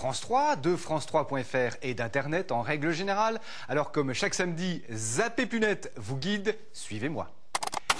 France 3, de France3.fr et d'Internet en règle générale. Alors comme chaque samedi, Zappé.net vous guide, suivez-moi.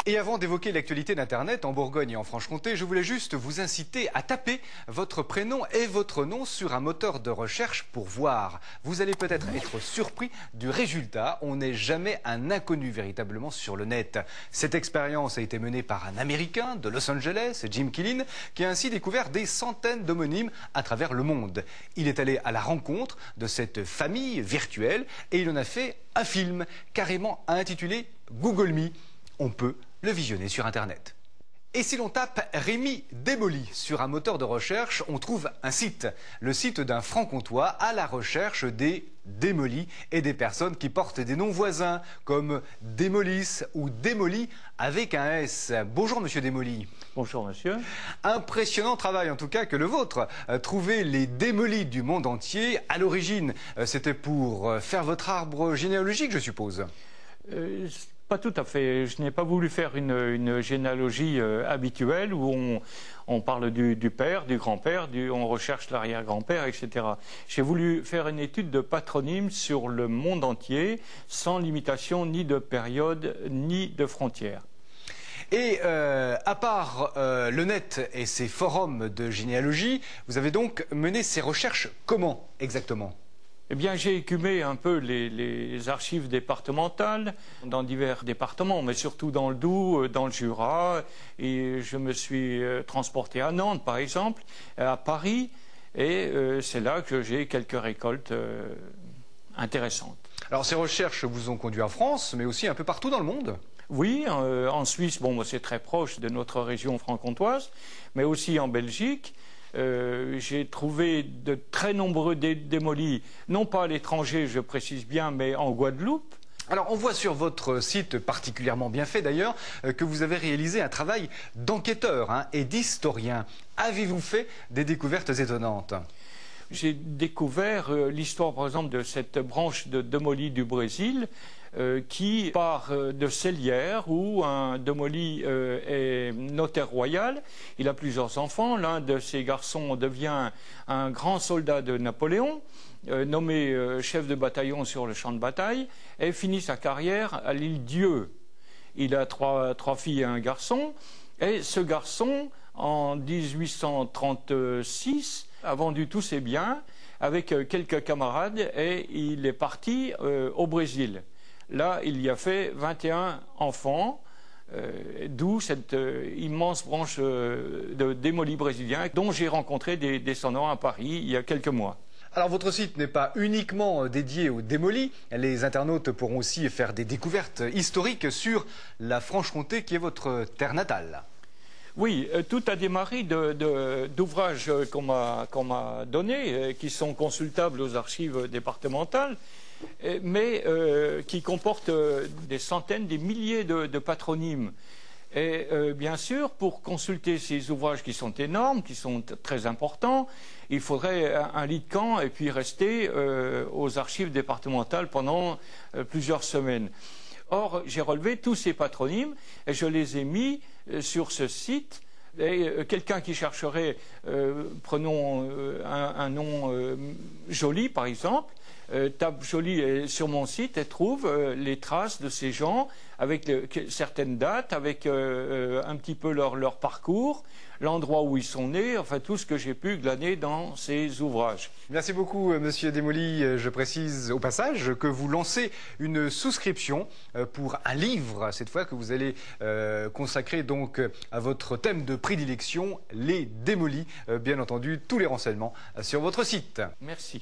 Et avant d'évoquer l'actualité d'Internet en Bourgogne et en Franche-Comté, je voulais juste vous inciter à taper votre prénom et votre nom sur un moteur de recherche pour voir. Vous allez peut-être être surpris du résultat. On n'est jamais un inconnu véritablement sur le net. Cette expérience a été menée par un Américain de Los Angeles, Jim Killen, qui a ainsi découvert des centaines d'homonymes à travers le monde. Il est allé à la rencontre de cette famille virtuelle et il en a fait un film carrément intitulé Google Me. On peut le visionner sur Internet. Et si l'on tape Rémi Démoli sur un moteur de recherche, on trouve un site. Le site d'un franc-comtois à la recherche des démolis et des personnes qui portent des noms voisins, comme Démolis ou Démoli avec un S. Bonjour Monsieur Démoli. Bonjour Monsieur. Impressionnant travail en tout cas que le vôtre. Trouver les démolis du monde entier. À l'origine, c'était pour faire votre arbre généalogique, je suppose. Pas tout à fait. Je n'ai pas voulu faire une généalogie habituelle où on parle du père, du grand-père, on recherche l'arrière-grand-père, etc. J'ai voulu faire une étude de patronymes sur le monde entier, sans limitation ni de période ni de frontières. Et à part le net et ses forums de généalogie, vous avez donc mené ces recherches comment exactement ? Eh bien, j'ai écumé un peu les archives départementales dans divers départements, mais surtout dans le Doubs, dans le Jura. Et je me suis transporté à Nantes, par exemple, à Paris. Et c'est là que j'ai quelques récoltes intéressantes. Alors, ces recherches vous ont conduit en France, mais aussi un peu partout dans le monde ? Oui, en Suisse, bon, c'est très proche de notre région franc-comtoise, mais aussi en Belgique. J'ai trouvé de très nombreux démolis, non pas à l'étranger, je précise bien, mais en Guadeloupe. Alors, on voit sur votre site, particulièrement bien fait d'ailleurs, que vous avez réalisé un travail d'enquêteur et d'historien. Avez-vous fait des découvertes étonnantes ? J'ai découvert l'histoire, par exemple, de cette branche de démolis du Brésil qui part de Cellières, où un démoli est notaire royal. Il a plusieurs enfants. L'un de ses garçons devient un grand soldat de Napoléon, nommé chef de bataillon sur le champ de bataille, et finit sa carrière à l'île Dieu. Il a trois filles et un garçon. Et ce garçon, en 1836, a vendu tous ses biens avec quelques camarades et il est parti au Brésil. Là, il y a fait 21 enfants, d'où cette immense branche de démolis brésiliens dont j'ai rencontré des descendants à Paris il y a quelques mois. Alors votre site n'est pas uniquement dédié aux démolis, les internautes pourront aussi faire des découvertes historiques sur la Franche-Comté qui est votre terre natale. Oui, tout a démarré d'ouvrages qu'on m'a donnés, qui sont consultables aux archives départementales, mais qui comportent des centaines, des milliers de patronymes. Et bien sûr, pour consulter ces ouvrages qui sont énormes, qui sont très importants, il faudrait un lit de camp et puis rester aux archives départementales pendant plusieurs semaines. Or, j'ai relevé tous ces patronymes et je les ai mis sur ce site. Et quelqu'un qui chercherait, prenons un nom joli par exemple, tape joli sur mon site et trouve les traces de ces gens avec certaines dates, avec un petit peu leur parcours, l'endroit où ils sont nés, enfin tout ce que j'ai pu glaner dans ces ouvrages. Merci beaucoup Monsieur Démoli. Je précise au passage que vous lancez une souscription pour un livre, cette fois que vous allez consacrer donc à votre thème de prédilection, les démolis. Bien entendu, tous les renseignements sur votre site. Merci.